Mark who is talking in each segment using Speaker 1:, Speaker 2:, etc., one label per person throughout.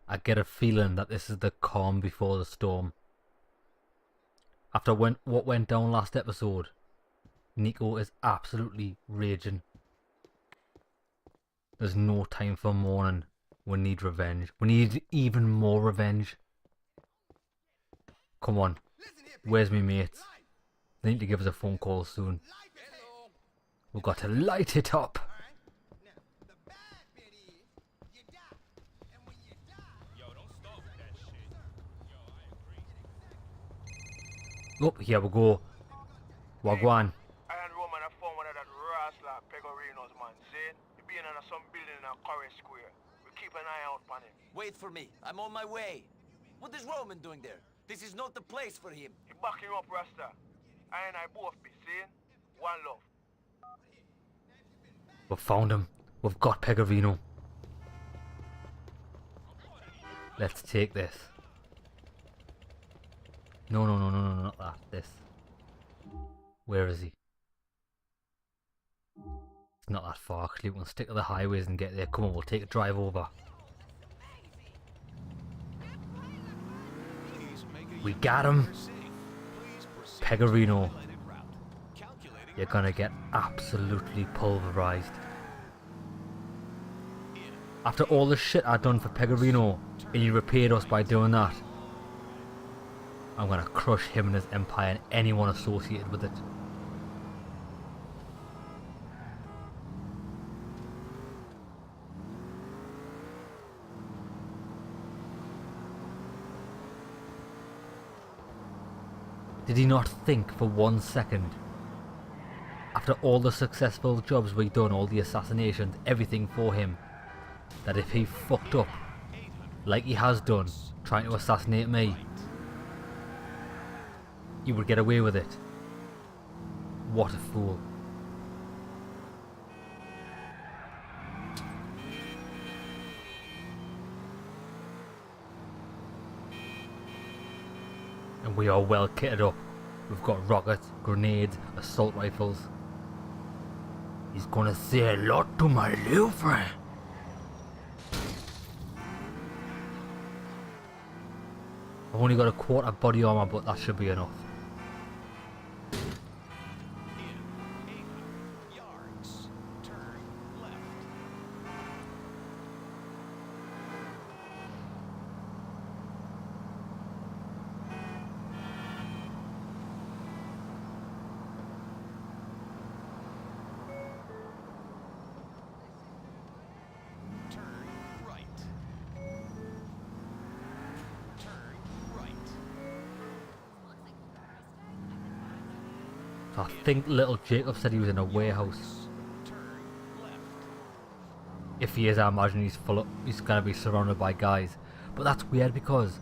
Speaker 1: I get a feeling that this is the calm before the storm. After what went down last episode, Nico is absolutely raging. There's no time for mourning. We need revenge. We need even more revenge. Come on. Where's me mates? They need to give us a phone call soon. We've got to light it up. Oh, here we go. Wagwan.
Speaker 2: I and Roman have found one of that rascal Pegorino's man, see? He been in some building in a Corey Square. We keep an eye out on him.
Speaker 3: Wait for me. I'm on my way. What is Roman doing there? This is not the place for him.
Speaker 2: He backing up Rasta. I and I both be, see? One love.
Speaker 1: We've found him. We've got Pegorino. Let's take this. No, not that. This. Where is he? It's not that far actually. We can stick to the highways and get there. Come on, we'll take a drive over. We got him. Pegorino. You're gonna get absolutely pulverized. After all the shit I've done for Pegorino, and you repaid us by doing that, I'm gonna crush him and his empire and anyone associated with it. Did he not think for 1 second, after all the successful jobs we've done, all the assassinations, everything for him, that if he fucked up, like he has done, trying to assassinate me, he would get away with it? What a fool. And we are well kitted up. We've got rockets, grenades, assault rifles. He's gonna say a lot to my little friend. I've only got a quarter body armor, but that should be enough. I think little Jacob said he was in a warehouse. If he is, I imagine he's gonna be surrounded by guys. But that's weird because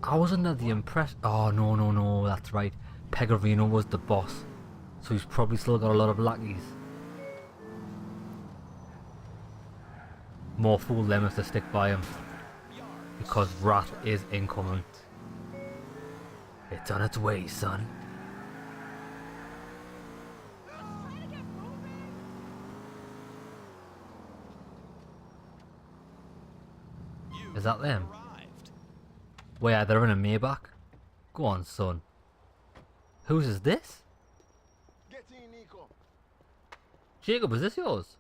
Speaker 1: I was under the impression. Oh no, that's right. Pegorino was the boss, so he's probably still got a lot of lackeys. More fool them if they stick by him, because Wrath is incoming. It's on its way, son. Is that them? Wait, they're in a Maybach? Go on, son. Whose is this?
Speaker 2: Get in, Nico.
Speaker 1: Jacob, is this yours?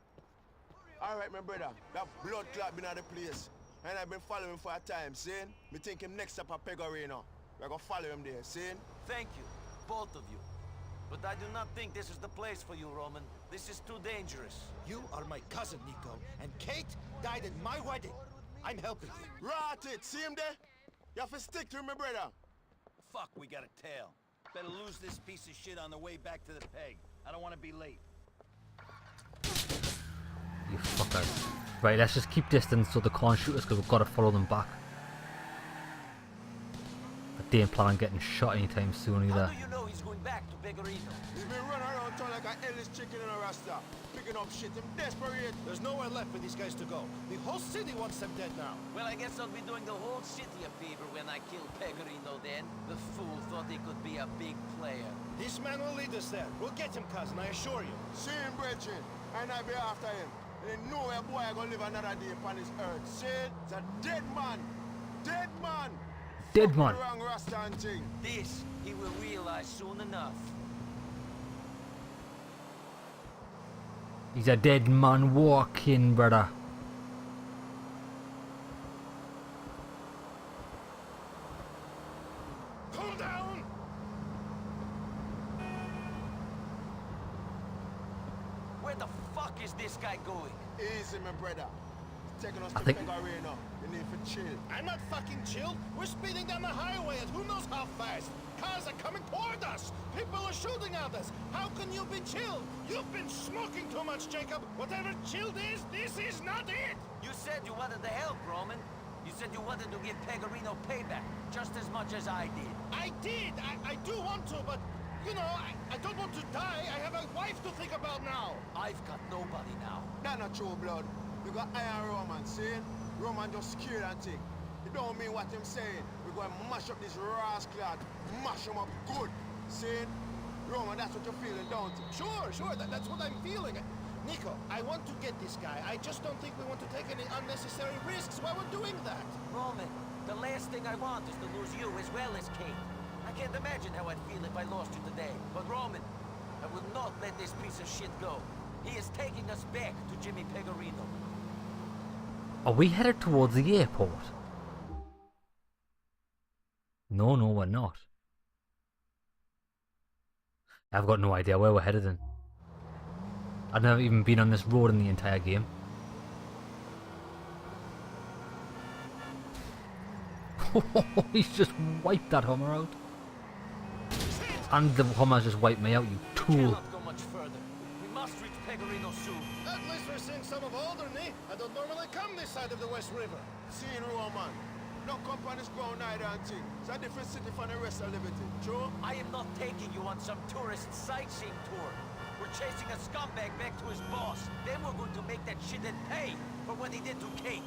Speaker 2: Alright, my brother. That blood clot been at the place. And I've been following for a time, see? Me think him next up at Pegorino. We're gonna follow him there, see?
Speaker 3: Thank you, both of you. But I do not think this is the place for you, Roman. This is too dangerous.
Speaker 4: You are my cousin, Nico, and Kate died at my wedding. I'm helping you.
Speaker 2: Rot it, see him there? You have to stick to him, my brother.
Speaker 5: Fuck, we got a tail. Better lose this piece of shit on the way back to the peg. I don't want to be late.
Speaker 1: You fuckers. Right, let's just keep distance so they can't shoot us because we've got to follow them back. I didn't plan on getting shot anytime soon either.
Speaker 3: How do you know he's going back to Pegorino?
Speaker 2: He's been running around town like an endless chicken in a rasta. Picking up shit, I'm desperate.
Speaker 4: There's nowhere left for these guys to go. The whole city wants them dead now.
Speaker 3: Well, I guess I'll be doing the whole city a favor when I kill Pegorino then. The fool thought he could be a big player.
Speaker 4: This man will lead us there. We'll get him, cousin, I assure you.
Speaker 2: See him, brethren, and I be after him. Ain't no way boy gonna live another day upon this earth. See? It's a dead man. Dead man.
Speaker 1: Dead
Speaker 2: Fucking
Speaker 1: man.
Speaker 2: wrong Rasta and thing.
Speaker 3: This he will realize soon enough.
Speaker 1: He's a dead man walking, brother.
Speaker 4: Calm down!
Speaker 3: Where the fuck is this guy going?
Speaker 2: Easy, my brother. He's taking us
Speaker 1: I
Speaker 2: to
Speaker 1: think-
Speaker 2: Pegorino. You need to chill.
Speaker 4: I'm not fucking chill. We're speeding down the highway at who knows how fast. Cars are coming toward us. People are shooting at us. How can you be chilled? You've been smoking too much, Jacob. Whatever chilled is, this is not it.
Speaker 3: You said you wanted to help, Roman. You said you wanted to give Pegorino payback, just as much as I did.
Speaker 4: I did. I do want to, but, you know, I don't want to die. I have a wife to think about now.
Speaker 3: I've got nobody now.
Speaker 2: That's not true, blood. You got Iron Roman, see? Roman just scared and think. It don't mean what him saying. We're going to mash up this rascal, mash him up good. See? Roman, that's what you're feeling, don't you?
Speaker 4: Sure. That's what I'm feeling. Nico, I want to get this guy. I just don't think we want to take any unnecessary risks while we're doing that.
Speaker 3: Roman, the last thing I want is to lose you as well as Kate. I can't imagine how I'd feel if I lost you today. But Roman, I will not let this piece of shit go. He is taking us back to Jimmy Pegorino.
Speaker 1: Are we headed towards the airport? No, we're not. I've got no idea where we're headed in. I've never even been on this road in the entire game. He's just wiped that Hummer out. And the Hummer's just wiped me out, you tool.
Speaker 3: Cannot go much further. We must reach Pegorino soon.
Speaker 4: At least we're seeing some of Alderney. I don't normally come this side of the West River.
Speaker 2: Seeing Roman. Don't come on this ground neither and thing. It's a different city from the rest of Liberty. True?
Speaker 3: I am not taking you on some tourist sightseeing tour. We're chasing a scumbag back to his boss. Then we're going to make that shithead pay for what he did to Kate.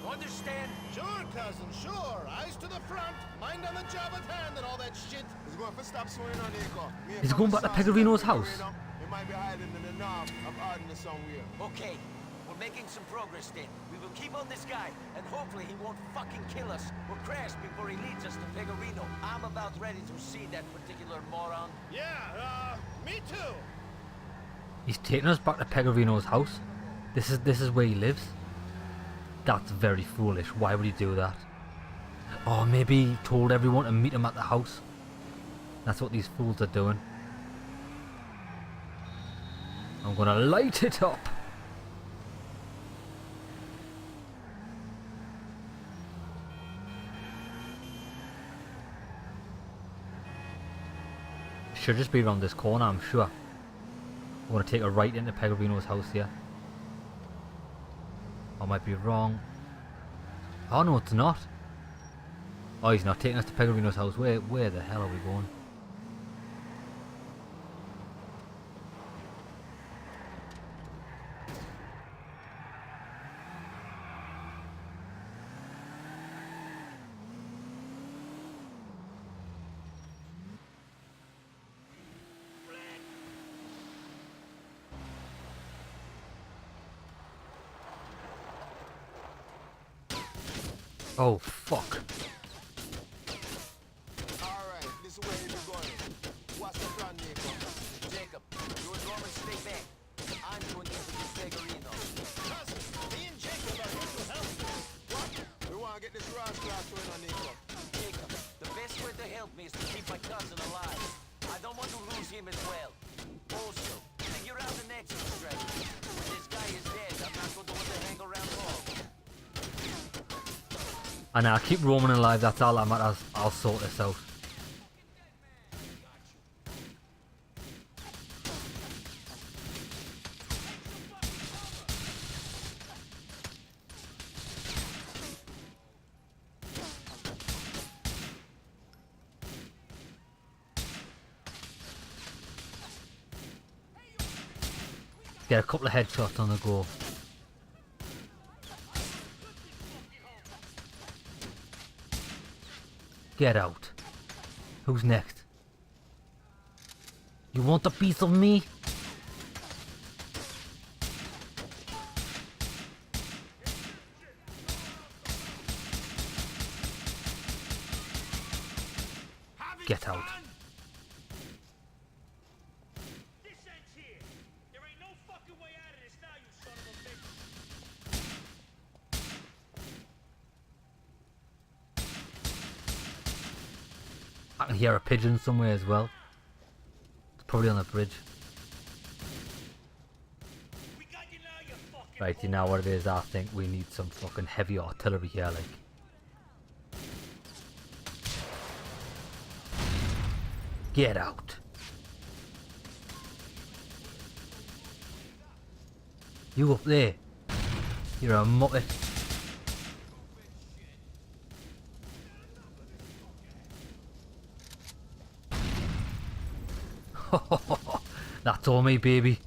Speaker 3: You understand?
Speaker 4: Sure, cousin, sure. Eyes to the front, mind on the job at hand and all that shit.
Speaker 2: He's going to stop swimming on Nico.
Speaker 1: He's going back to Pegorino's house.
Speaker 2: He might be hiding in the north of Ardena somewhere.
Speaker 3: Okay, we're making some progress then. We will keep on this guy, and hopefully he won't fucking kill us or crash before he leads us to Pegorino. I'm about ready to see that particular moron.
Speaker 4: Yeah, me too.
Speaker 1: He's taking us back to Pegorino's house. This is where he lives. That's very foolish. Why would he do that? Oh, maybe he told everyone to meet him at the house. That's what these fools are doing. I'm gonna light it up. Should just be around this corner, I'm sure. I'm gonna take a right into Pegorino's house here. I might be wrong. Oh no, it's not. Oh, he's not taking us to Pegorino's house. Where the hell are we going? Oh, fuck.
Speaker 2: Alright, this is where you're going. What's the plan, Nico?
Speaker 3: Jacob, you and Roman stay back. I'm going into the Pegorino.
Speaker 4: Cousin, me and Jacob are here to help you.
Speaker 2: What? We want to get this rascal going on, Nico.
Speaker 3: Jacob, the best way to help me is to keep my cousin alive. I don't want to lose him as well. Also, figure out an exit strategy. When this guy is dead, I'm not going to want to hang around long.
Speaker 1: And I'll keep Roman alive, that's all that matters. I'll sort this out. Get a couple of headshots on the go. Get out. Who's next? You want a piece of me? Get out.
Speaker 6: This ends here. There ain't no fucking way out of this now, you son of a bitch.
Speaker 1: I can hear a pigeon somewhere as well. It's probably on the bridge.
Speaker 6: We got you now, you fucking
Speaker 1: Right, you know what it is? I think we need some fucking heavy artillery here, like. Get out. You up there. You're a muppet. That's all me, baby.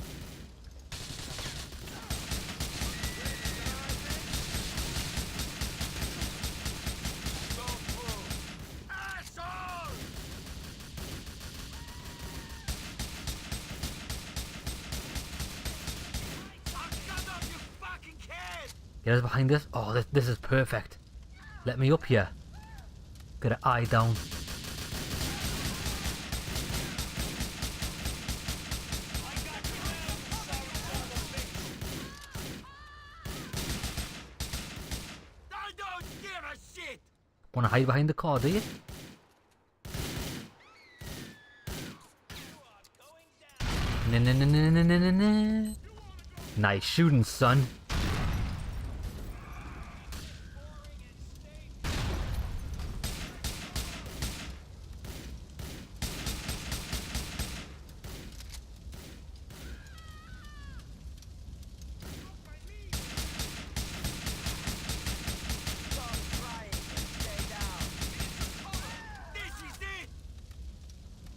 Speaker 1: Get us behind us. Oh, this is perfect. Let me up here. Get an eye down.
Speaker 3: I don't give a shit!
Speaker 1: Wanna hide behind the car, do you? Na. Nice shooting, son.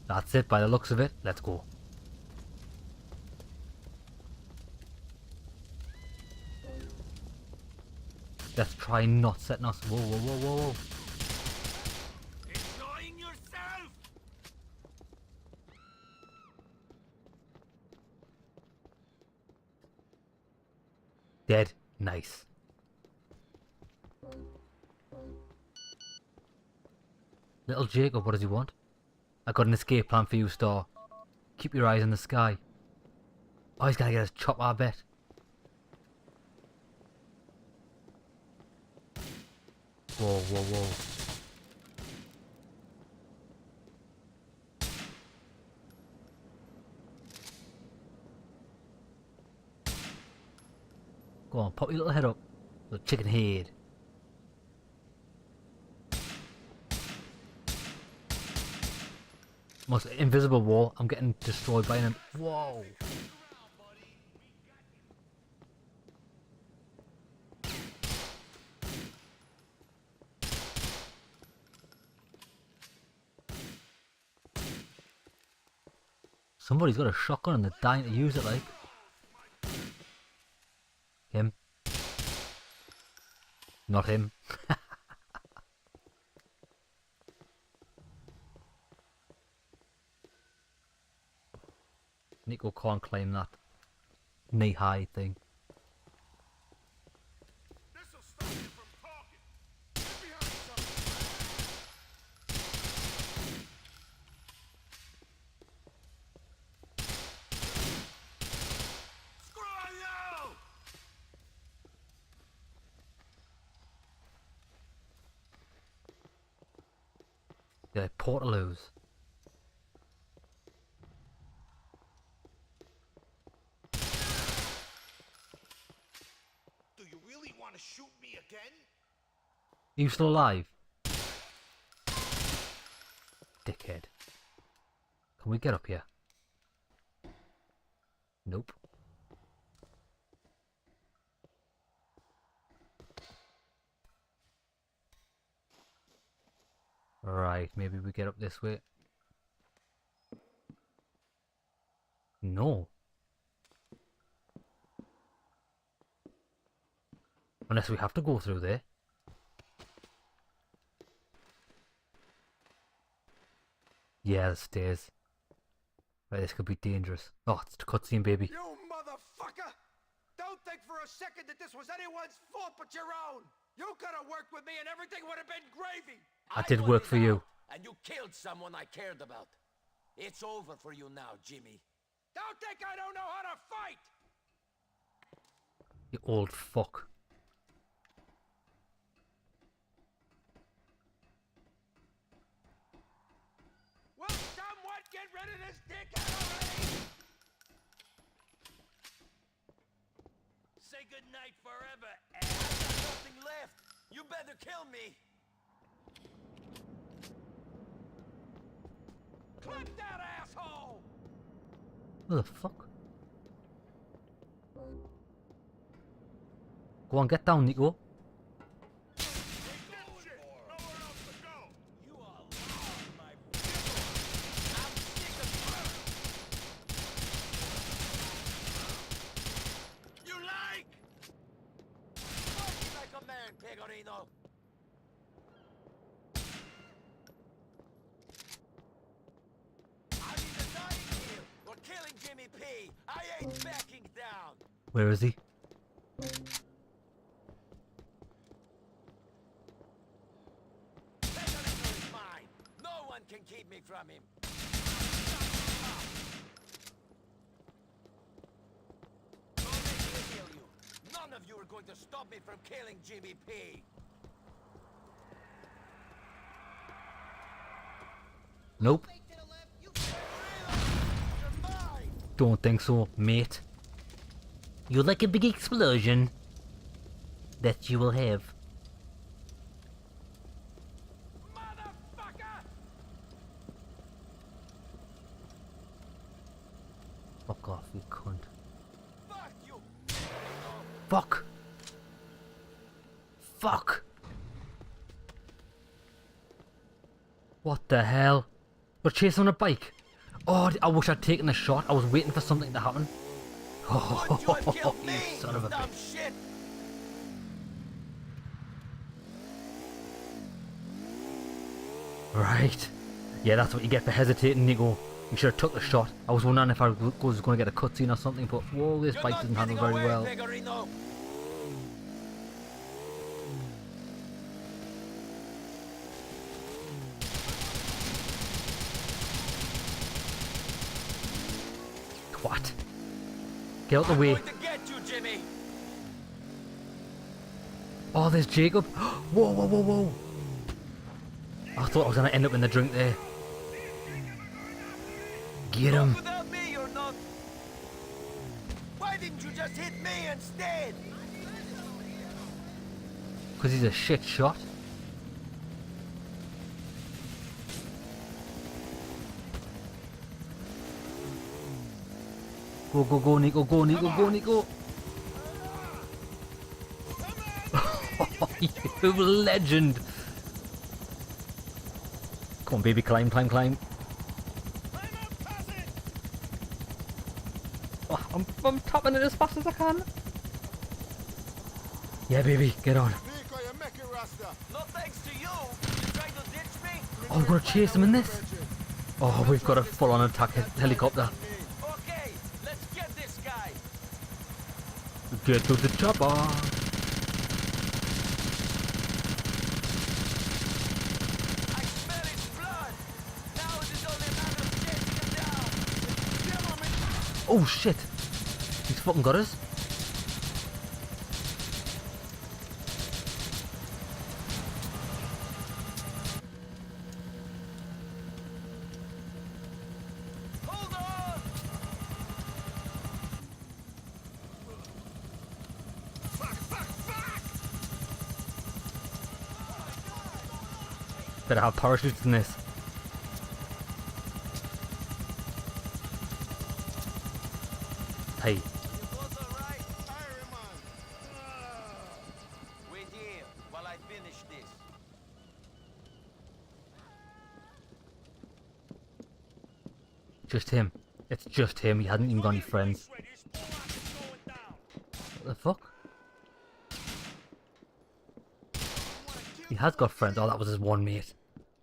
Speaker 1: That's it by the looks of it. Let's go. Let's try not setting us. Whoa, whoa, whoa, whoa, whoa.
Speaker 3: Enjoying yourself?
Speaker 1: Dead. Nice. Little Jacob, what does he want? I got an escape plan for you, Star. Keep your eyes in the sky. Oh, he's gonna get us chopped, I bet. Whoa, whoa, whoa. Go on, pop your little head up. Little chicken head. Most invisible wall. I'm getting destroyed by him. Whoa. Somebody's got a shotgun and they're dying to use it, like. Him. Not him. Nico can't claim that knee-high thing.
Speaker 4: This'll stop you from talking. Get behind something.
Speaker 3: Screw you!
Speaker 1: Yeah, Portaloos.
Speaker 4: Do you really want to shoot me again?
Speaker 1: Are you still alive? Dickhead. Can we get up here? Nope. Right, maybe we get up this way. No. Unless we have to go through there. Yeah, the stairs. Right, this could be dangerous. Oh, it's the cutscene, baby.
Speaker 2: You motherfucker! Don't think for a second that this was anyone's fault but your own! You could have worked with me and everything would have been gravy!
Speaker 1: I did work for you.
Speaker 3: and you killed someone I cared about. It's over for you now, Jimmy. Don't think I don't know how to fight!
Speaker 1: You old fuck.
Speaker 3: Will someone get rid of this dickhead already?
Speaker 6: Say goodnight forever,
Speaker 3: I got nothing left. You better kill me. Clip that asshole!
Speaker 1: What the fuck? Go on, get down, Nico.
Speaker 3: You are lying, my I'm sick of you! You like? Fight like a man, Pegorino! I'm either dying here or killing Jimmy P! I ain't backing down!
Speaker 1: Where is he?
Speaker 3: Pegorino is mine! No one can keep me from him! Don't make me kill you! None of you are going to stop me from killing Jimmy P!
Speaker 1: Nope.
Speaker 3: You're mine!
Speaker 1: Don't think so, mate. You like a big explosion? That you will have.
Speaker 3: Motherfucker!
Speaker 1: Fuck off, you cunt.
Speaker 3: Fuck you!
Speaker 1: Fuck! Fuck! What the hell? We're chasing on a bike. Oh, I wish I'd taken a shot. I was waiting for something to happen.
Speaker 3: Would you have killed
Speaker 1: You
Speaker 3: me,
Speaker 1: son of a
Speaker 3: dumb
Speaker 1: bitch.
Speaker 3: shit?
Speaker 1: Right. Yeah, that's what you get for hesitating, Nico. You should have took the shot. I was wondering if I was going to get a cutscene or something, but whoa, this
Speaker 3: You're
Speaker 1: bike
Speaker 3: not
Speaker 1: doesn't handle
Speaker 3: getting
Speaker 1: very
Speaker 3: away,
Speaker 1: well.
Speaker 3: Pegorino.
Speaker 1: Twat. Get out the way.
Speaker 3: I'm going to get you, Jimmy.
Speaker 1: Oh, there's Jacob. Whoa, whoa, whoa, whoa. I thought I was going to end up in the drink there. Get him.
Speaker 3: Without me, you're not. Why didn't you just hit me instead?
Speaker 1: Because he's a shit shot. Go, go, go, Nico, go, Nico, go, Nico. You legend. Come on, baby, climb, climb, climb. Oh, I'm tapping it as fast as I can. Yeah, baby, get on.
Speaker 2: Nico, you make it, Rasta.
Speaker 3: No thanks to you. You trying to ditch me?
Speaker 1: Oh, we're gonna chase him in this. Oh, we've got a full-on attack helicopter.
Speaker 3: Okay, let's get this guy.
Speaker 1: Get to the chopper.
Speaker 3: I smell his blood. Now it is only a matter of chasing him down.
Speaker 1: Oh shit! He's fucking got us.
Speaker 3: Hold on.
Speaker 1: Better have parachutes in this. Hey,
Speaker 3: It was alright.
Speaker 2: Iron Man.
Speaker 3: Wait here while I finish this.
Speaker 1: just him. It's just him. He hadn't even got any friends.
Speaker 6: Ready, this all is going down.
Speaker 1: What the fuck? He has got friends. Oh, that was his one mate.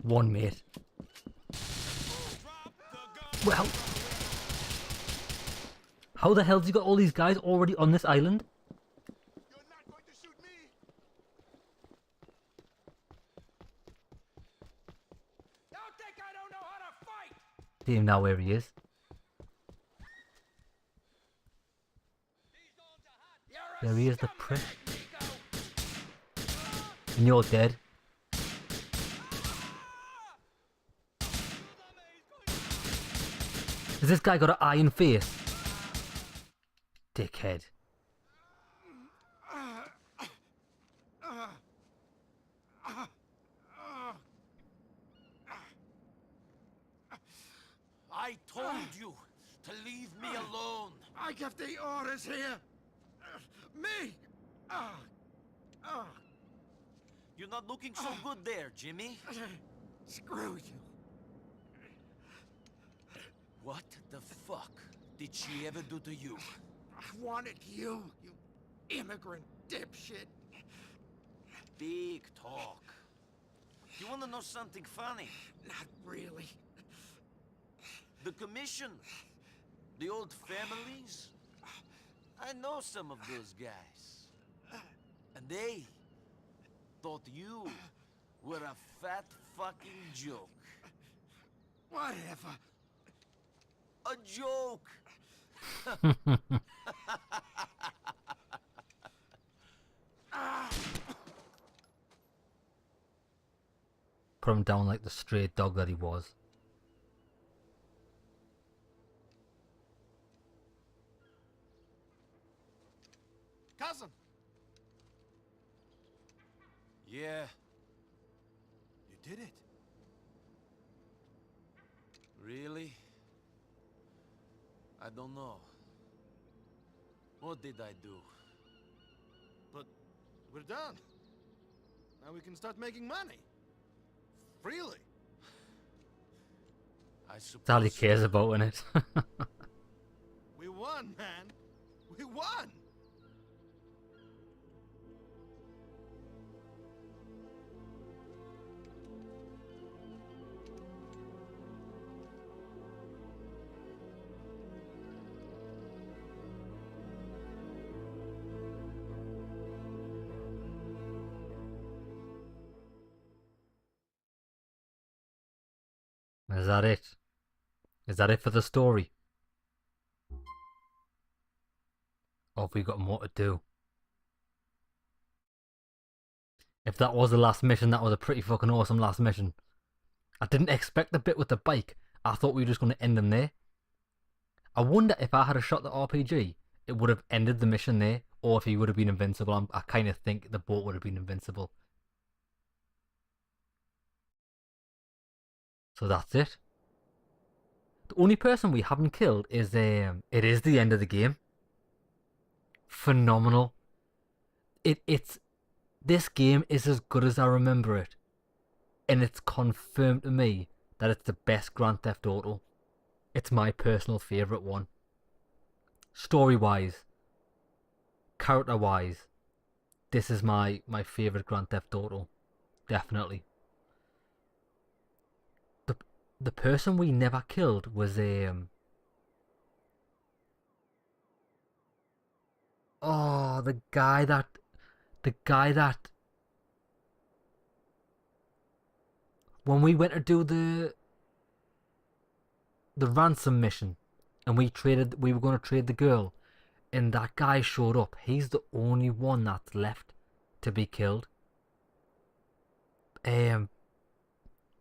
Speaker 1: One mate. Well, how the hell's he got all these guys already on this island?
Speaker 2: You're not going to shoot me.
Speaker 3: Ah!
Speaker 1: See him now where he is. There he is, the prick. And you're dead. Has this guy got an iron face? Dickhead.
Speaker 3: I told you to leave me alone.
Speaker 4: I give the orders here. Me.
Speaker 3: You're not looking so good there, Jimmy.
Speaker 4: Screw you.
Speaker 3: What the fuck did she ever do to you?
Speaker 4: I wanted you immigrant dipshit.
Speaker 3: Big talk. You wanna know something funny?
Speaker 4: Not really.
Speaker 3: The commission, the old families, I know some of those guys. And they thought you were a fat fucking joke.
Speaker 4: Whatever.
Speaker 3: A joke!
Speaker 1: Put him down like the stray dog that he was.
Speaker 4: Cousin.
Speaker 5: Yeah. You did it.
Speaker 3: Really? I don't know. What did I do?
Speaker 4: But we're done. Now we can start making money. Freely.
Speaker 3: I
Speaker 1: That's all he
Speaker 3: suppose.
Speaker 1: cares about, isn't it?
Speaker 4: We won, man. We won.
Speaker 1: Is that it? Is that it for the story? Or have we got more to do? If that was the last mission, that was a pretty fucking awesome last mission. I didn't expect the bit with the bike. I thought we were just going to end them there. I wonder if I had a shot the RPG, it would have ended the mission there, or if he would have been invincible. I kind of think the boat would have been invincible. So that's it. The only person we haven't killed is it is the end of the game. Phenomenal. It's this game is as good as I remember it, and it's confirmed to me that it's the best Grand Theft Auto. It's my personal favourite one. Story-wise, character-wise, this is my favourite Grand Theft Auto. Definitely. The person we never killed was oh, the guy that when we went to do the ransom mission and we were going to trade the girl, and that guy showed up. He's the only one that's left to be killed.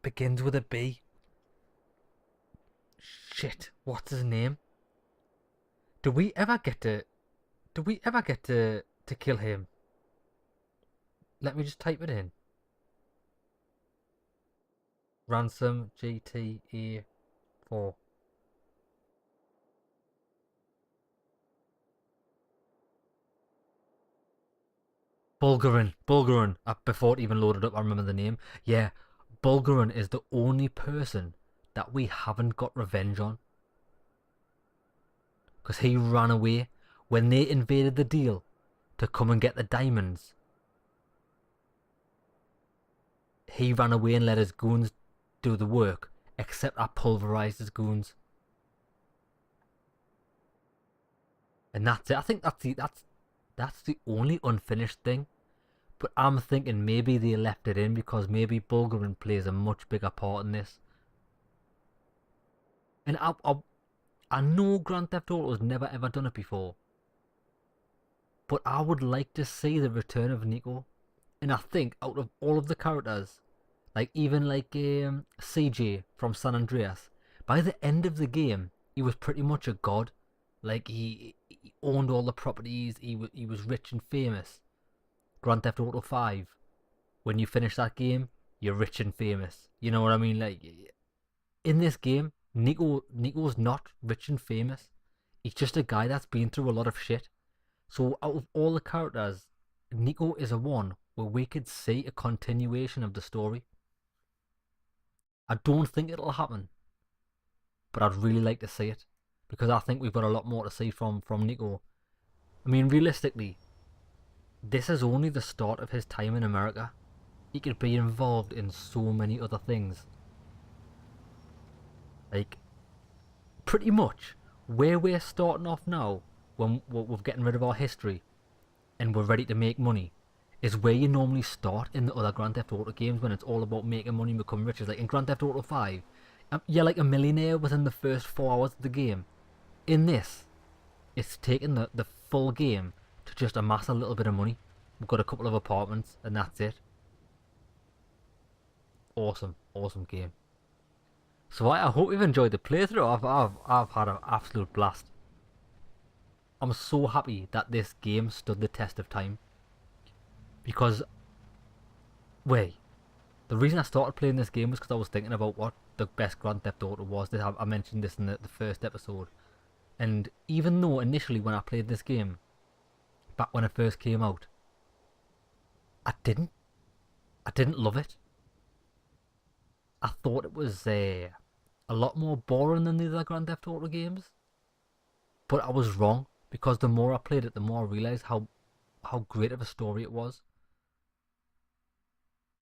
Speaker 1: Begins with a B. Shit, what's his name? Do we ever get to kill him? Let me just type it in. Ransom GTA 4. Bulgarin. Before it even loaded up, I remember the name. Yeah, Bulgarin is the only person that we haven't got revenge on. Because he ran away when they invaded the deal to come and get the diamonds. He ran away and let his goons do the work, except I pulverized his goons. And that's it. I think that's the only unfinished thing. But I'm thinking maybe they left it in because maybe Bulgarin plays a much bigger part in this. And I know Grand Theft Auto has never ever done it before, but I would like to see the return of Nico. And I think out of all of the characters, like even like CJ from San Andreas, by the end of the game, he was pretty much a god. Like he owned all the properties. He was rich and famous. Grand Theft Auto 5, when you finish that game, you're rich and famous. You know what I mean? Like in this game, Nico's not rich and famous. He's just a guy that's been through a lot of shit. So out of all the characters, Nico is a one where we could see a continuation of the story. I don't think it'll happen, but I'd really like to see it because I think we've got a lot more to see from Nico. I mean, realistically, this is only the start of his time in America. He could be involved in so many other things. Like, pretty much where we're starting off now, when we're getting rid of our history and we're ready to make money, is where you normally start in the other Grand Theft Auto games when it's all about making money and becoming rich. It's like in Grand Theft Auto 5, you're like a millionaire within the first 4 hours of the game. In this, it's taking the full game to just amass a little bit of money. We've got a couple of apartments and that's it. Awesome game. So I hope you've enjoyed the playthrough. I've had an absolute blast. I'm so happy that this game stood the test of time. Because, the reason I started playing this game was because I was thinking about what the best Grand Theft Auto was. I mentioned this in the first episode. And even though initially when I played this game, back when it first came out, I didn't love it. I thought it was a lot more boring than the other Grand Theft Auto games. But I was wrong, because the more I played it, the more I realised how great of a story it was.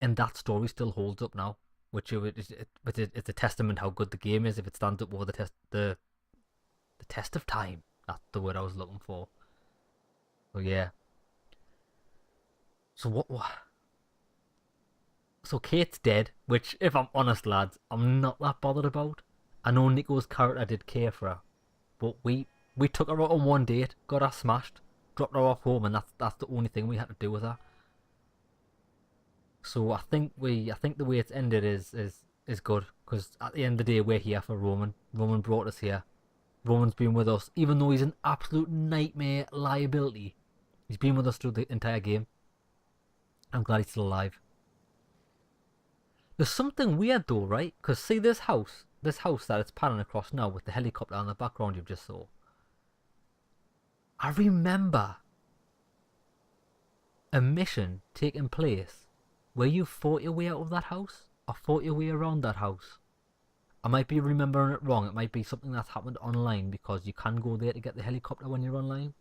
Speaker 1: And that story still holds up now, which it's a testament how good the game is if it stands up over the test of time. That's the word I was looking for. So yeah. So what? So Kate's dead, which, if I'm honest, lads, I'm not that bothered about. I know Nico's character did care for her, but we took her out on one date, got her smashed, dropped her off home, and that's the only thing we had to do with her. So I think the way it's ended is good, because at the end of the day we're here for Roman. Roman brought us here. Roman's been with us, even though he's an absolute nightmare liability. He's been with us through the entire game. I'm glad he's still alive. There's something weird though, right? Because see this house that it's panning across now with the helicopter in the background you just saw. I remember a mission taking place where you fought your way out of that house, or fought your way around that house. I might be remembering it wrong. It might be something that's happened online, because you can go there to get the helicopter when you're online.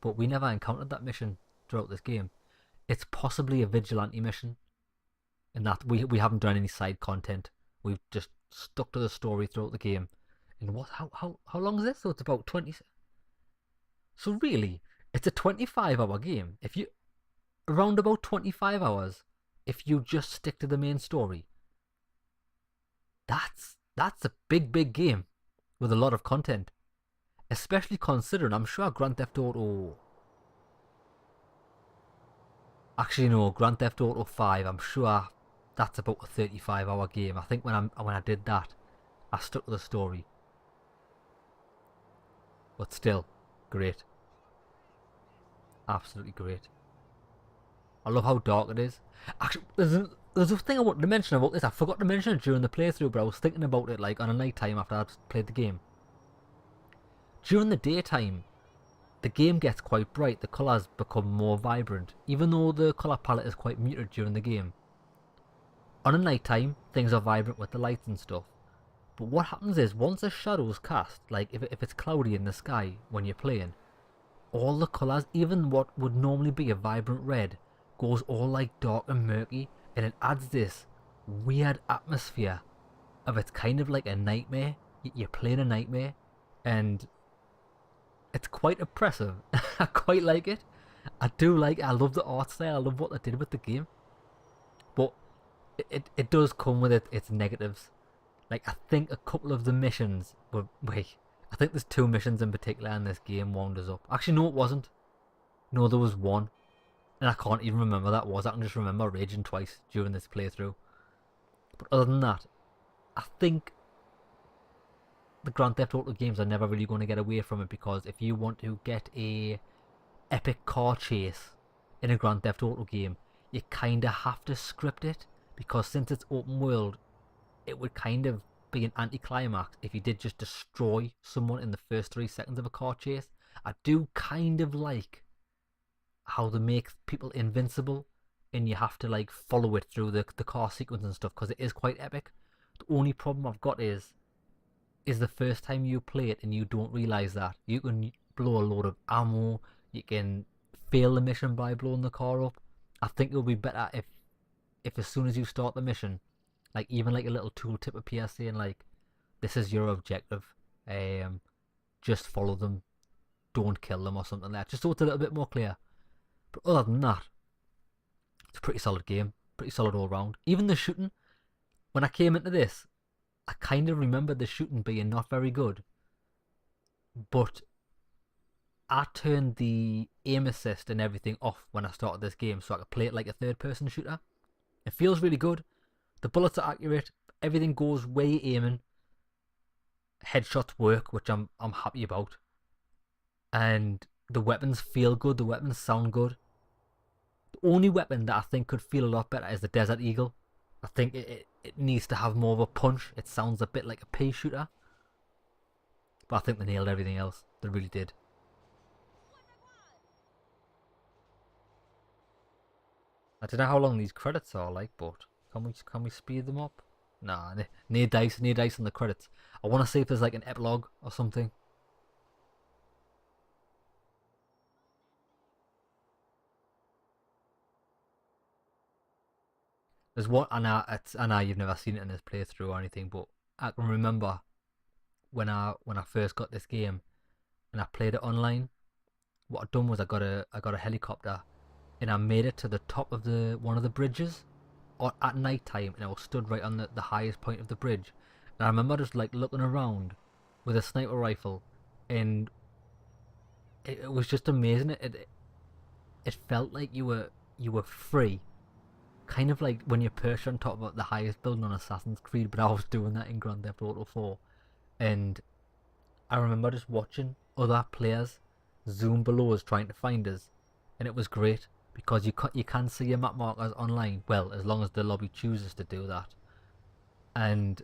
Speaker 1: But we never encountered that mission throughout this game. It's possibly a vigilante mission, in that we haven't done any side content. We've just stuck to the story throughout the game. And how long is this? So it's about 20. So really, it's a 25-hour game. If you around about 25 hours, if you just stick to the main story. That's a big game with a lot of content, especially considering I'm sure Grand Theft Auto. Actually, no, Grand Theft Auto 5. I'm sure that's about a 35-hour game. I think when I did that, I stuck to the story. But still, great. Absolutely great. I love how dark it is. Actually, there's a thing I wanted to mention about this. I forgot to mention it during the playthrough, but I was thinking about it like on a night time after I'd played the game. During the daytime, the game gets quite bright. The colours become more vibrant, even though the colour palette is quite muted during the game. On a night time, things are vibrant with the lights and stuff. But what happens is, once a shadow is cast, like if it's cloudy in the sky when you're playing, all the colours, even what would normally be a vibrant red, goes all like dark and murky, and it adds this weird atmosphere of it's kind of like a nightmare. You're playing a nightmare, and it's quite oppressive. I quite like it. I love the art style. I love what they did with the game. But it does come with its negatives. Like, I think a couple of the missions were... Wait, I think there's 2 missions in particular in this game wound us up. Actually, no, it wasn't. No, there was 1. And I can't even remember that was. I can just remember raging twice during this playthrough. But other than that, I think the Grand Theft Auto games are never really going to get away from it, because if you want to get a epic car chase in a Grand Theft Auto game, you kind of have to script it, because since it's open world, it would kind of be an anticlimax if you did just destroy someone in the first 3 seconds of a car chase. I do kind of like how they make people invincible and you have to like follow it through the car sequence and stuff, because it is quite epic. The only problem I've got is the first time you play it and you don't realise that you can blow a load of ammo, you can fail the mission by blowing the car up. I think it would be better if as soon as you start the mission, like even like a little tooltip appears saying like, this is your objective, just follow them, don't kill them or something like that, just so it's a little bit more clear. But other than that, it's a pretty solid game, pretty solid all round. Even the shooting, when I came into this, I kind of remembered the shooting being not very good, but I turned the aim assist and everything off when I started this game so I could play it like a third-person shooter. It feels really good. The bullets are accurate. Everything goes way aiming. Headshots work, which I'm happy about. And the weapons feel good. The weapons sound good. The only weapon that I think could feel a lot better is the Desert Eagle. I think it needs to have more of a punch. It sounds a bit like a pea shooter. But I think they nailed everything else. They really did. I don't know how long these credits are like, but can we speed them up? Nah, near dice on the credits. I want to see if there's like an epilogue or something. There's one, I know you've never seen it in this playthrough or anything, but I can remember when I first got this game and I played it online. What I'd done was I got a helicopter and I made it to the top of one of the bridges at night time, and I was stood right on the highest point of the bridge. And I remember just like looking around with a sniper rifle, and it was just amazing. It felt like you were free. Kind of like when you're perched on top of the highest building on Assassin's Creed, but I was doing that in Grand Theft Auto 4. And I remember just watching other players zoom below us trying to find us, and it was great because you can see your map markers online, well, as long as the lobby chooses to do that. And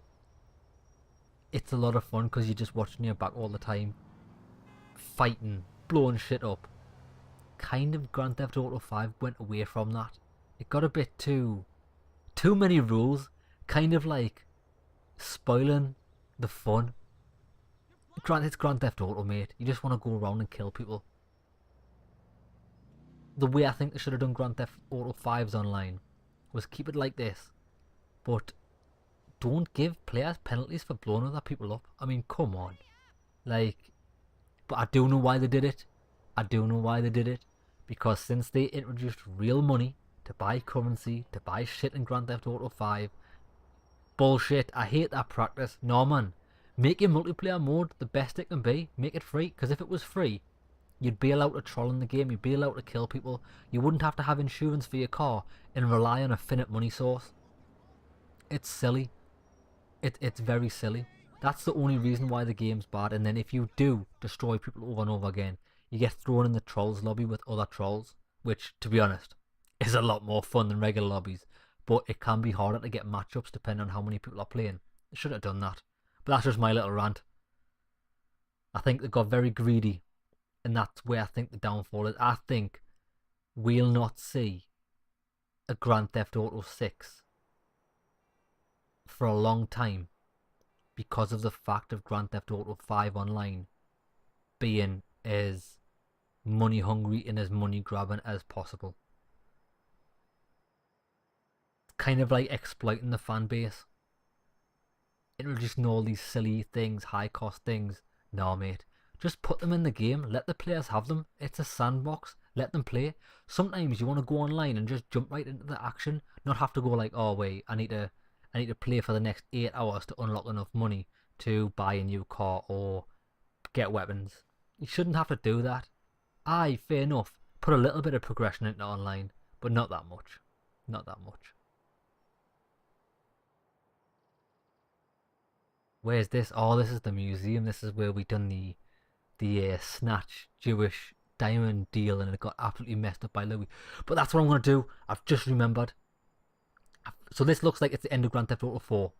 Speaker 1: it's a lot of fun because you're just watching your back all the time, fighting, blowing shit up. Kind of Grand Theft Auto 5 went away from that. It got a bit too many rules, kind of like spoiling the fun. It's Grand Theft Auto, mate. You just want to go around and kill people. The way I think they should have done Grand Theft Auto 5's online was keep it like this, but don't give players penalties for blowing other people up. I mean, come on. Like, but I do know why they did it. Because since they introduced real money to buy currency, to buy shit in Grand Theft Auto 5, bullshit, I hate that practice. No, man. Make your multiplayer mode the best it can be. Make it free, because if it was free, you'd be allowed to troll in the game, you'd be allowed to kill people, you wouldn't have to have insurance for your car and rely on a finite money source. It's silly. It's very silly. That's the only reason why the game's bad. And then if you do destroy people over and over again, you get thrown in the trolls lobby with other trolls, which, to be honest, is a lot more fun than regular lobbies, but it can be harder to get matchups depending on how many people are playing. They should have done that. But that's just my little rant. I think they got very greedy, and that's where I think the downfall is. I think we'll not see a Grand Theft Auto 6 for a long time because of the fact of Grand Theft Auto 5 online being as money hungry and as money grabbing as possible. Kind of like exploiting the fan base, introducing all these silly things, high cost things. No, mate, just put them in the game, let the players have them. It's a sandbox, let them play. Sometimes you want to go online and just jump right into the action, not have to go like, oh wait, I need to I need to play for the next 8 hours to unlock enough money to buy a new car or get weapons. You shouldn't have to do that. Aye, fair enough. Put a little bit of progression into online, but not that much. Not that much. Where's this? Oh, this is the museum. This is where we done the snatch Jewish diamond deal, and it got absolutely messed up by Louis. But that's what I'm gonna do. I've just remembered. So this looks like it's the end of Grand Theft Auto 4.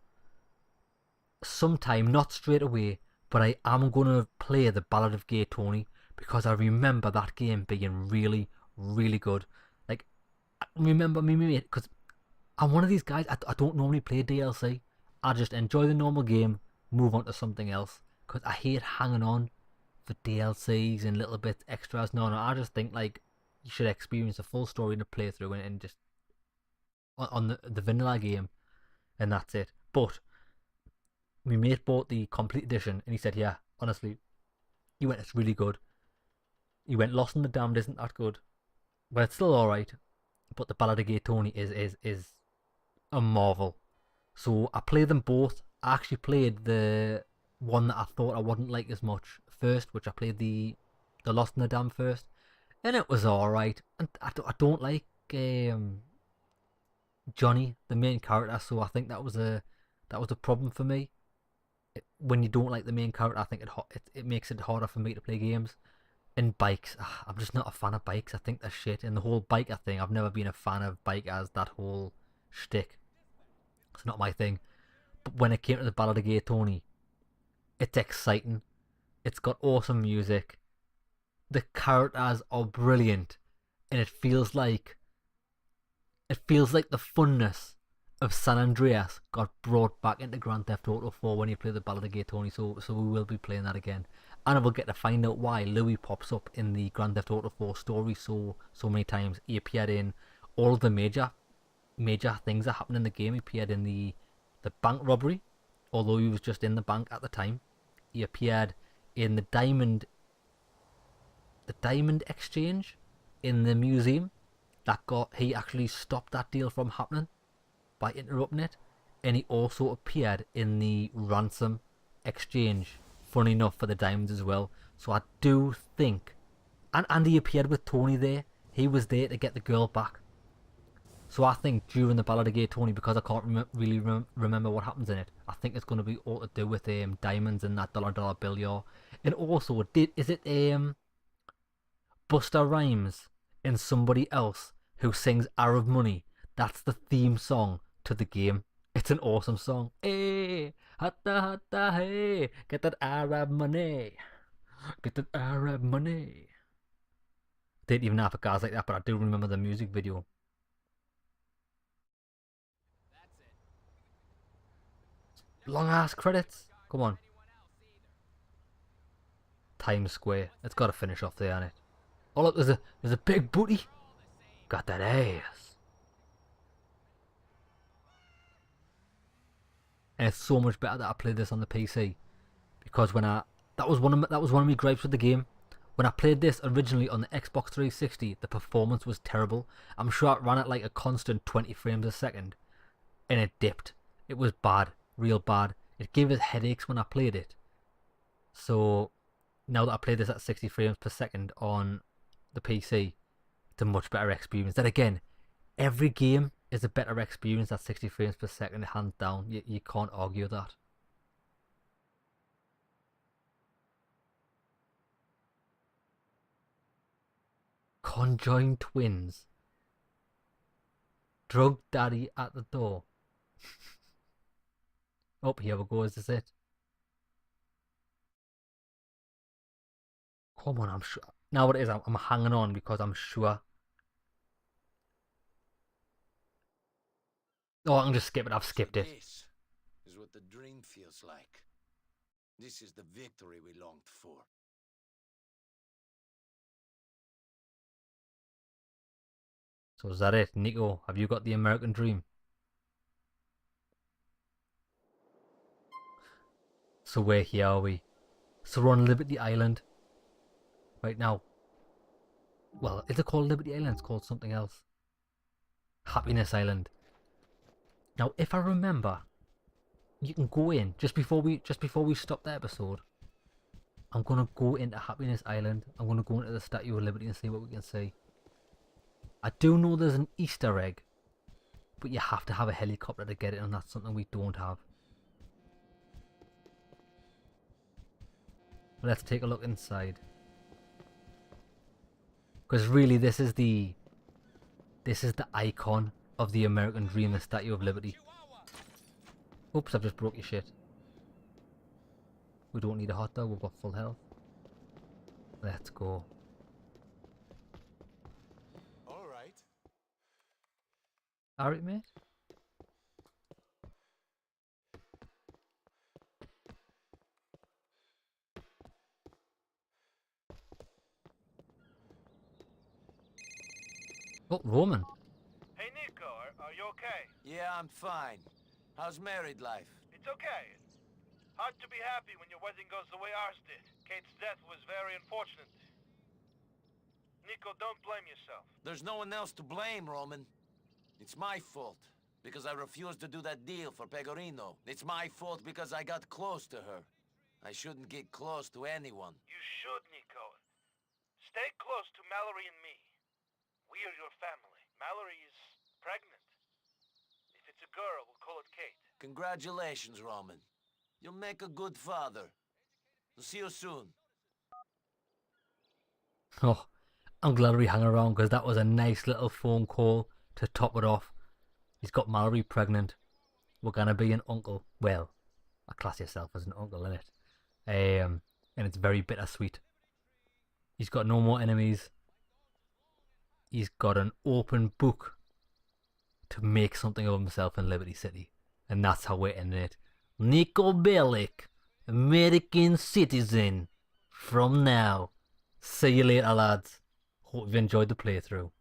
Speaker 1: Sometime, not straight away, but I am gonna play the Ballad of Gay Tony because I remember that game being really, really good. Like, I remember me, because I'm one of these guys. I don't normally play DLC. I just enjoy the normal game, move on to something else. Because I hate hanging on for DLCs and little bits extras. No, I just think like you should experience a full story in a playthrough and just on the vanilla game, and that's it. But my mate bought the complete edition, and he said, "Yeah, honestly," he went, "it's really good." He went, "Lost in the Damned isn't that good, but it's still all right." But the Ballad of Gay Tony is a marvel. So I played them both. I actually played the one that I thought I wouldn't like as much first, which I played the Lost in the Dam first, and it was all right. And I don't like Johnny, the main character, so I think that was a problem for me. When you don't like the main character, I think it makes it harder for me to play games. And bikes, I'm just not a fan of bikes. I think they're shit. And the whole biker thing, I've never been a fan of bikers. That whole shtick, it's not my thing. But when it came to the Ballad of Gay Tony, it's exciting. It's got awesome music. The characters are brilliant, and it feels like the funness of San Andreas got brought back into Grand Theft Auto 4 when you play the Ballad of Gay Tony. So we will be playing that again, and I will get to find out why Louis pops up in the Grand Theft Auto 4 story so many times. He appeared in all of the major things that happened in the game. He appeared in the bank robbery, although he was just in the bank at the time. He appeared in the diamond exchange in the museum. He actually stopped that deal from happening by interrupting it. And he also appeared in the ransom exchange, funny enough, for the diamonds as well. So I do think, and he appeared with Tony there. He was there to get the girl back. So I think during the Ballad of Gay Tony, because I can't really remember what happens in it, I think it's going to be all to do with diamonds and that dollar bill, y'all. And also, is it Busta Rhymes and somebody else who sings Arab Money? That's the theme song to the game. It's an awesome song. Hey, hatta hatta hey, get that Arab money. Get that Arab money. Didn't even have a guys like that, but I do remember the music video. Long ass credits. Come on. Times Square. It's got to finish off there, innit? Oh look, there's a big booty. Got that ass. And it's so much better that I played this on the PC, because that was one of my gripes with the game. When I played this originally on the Xbox 360, the performance was terrible. I'm sure it ran at like a constant 20 frames a second, and it dipped. It was bad, real bad. It gave us headaches when I played it. So now that I play this at 60 frames per second on the PC, it's a much better experience. Then again, every game is a better experience at 60 frames per second, hands down. You can't argue that. Conjoined twins. Drug daddy at the door. Oh, here we go. Is this it? Come on, I'm sure. Now what it is, I'm hanging on because I'm sure. Oh, I can just skip it. I've skipped it.
Speaker 5: This is what the dream feels like. This is the victory we longed for.
Speaker 1: So is that it, Nico? Have you got the American dream? So where here are we? So we're on Liberty Island right now. Well, is it called Liberty Island? It's called something else. Happiness Island. Now, if I remember, you can go in just before we stop the episode. I'm gonna go into Happiness Island. I'm gonna go into the Statue of Liberty and see what we can see. I do know there's an Easter egg, but you have to have a helicopter to get it, and that's something we don't have. Let's take a look inside. Because really, this is the icon of the American dream, the Statue of Liberty. Oops, I've just broke your shit. We don't need a hot dog, we've got full health. Let's go.
Speaker 2: Alright.
Speaker 1: Alright, mate. Oh, Roman.
Speaker 4: Hey, Nico, are you okay?
Speaker 3: Yeah, I'm fine. How's married life?
Speaker 4: It's okay. Hard to be happy when your wedding goes the way ours did. Kate's death was very unfortunate. Nico, don't blame yourself.
Speaker 3: There's no one else to blame, Roman. It's my fault. Because I refused to do that deal for Pegorino. It's my fault because I got close to her. I shouldn't get close to anyone.
Speaker 4: You should, Nico. Stay close to Mallory and me. We are your family. Mallory is pregnant. If it's a girl, we'll call it Kate.
Speaker 3: Congratulations, Roman. You'll make a good father. I'll see you soon.
Speaker 1: Oh, I'm glad we hung around because that was a nice little phone call to top it off. He's got Mallory pregnant. We're gonna be an uncle. Well, I class yourself as an uncle, innit? And it's very bittersweet. He's got no more enemies. He's got an open book to make something of himself in Liberty City. And that's how we're ending it. Nico Bellic, American citizen. From now. See you later, lads. Hope you've enjoyed the playthrough.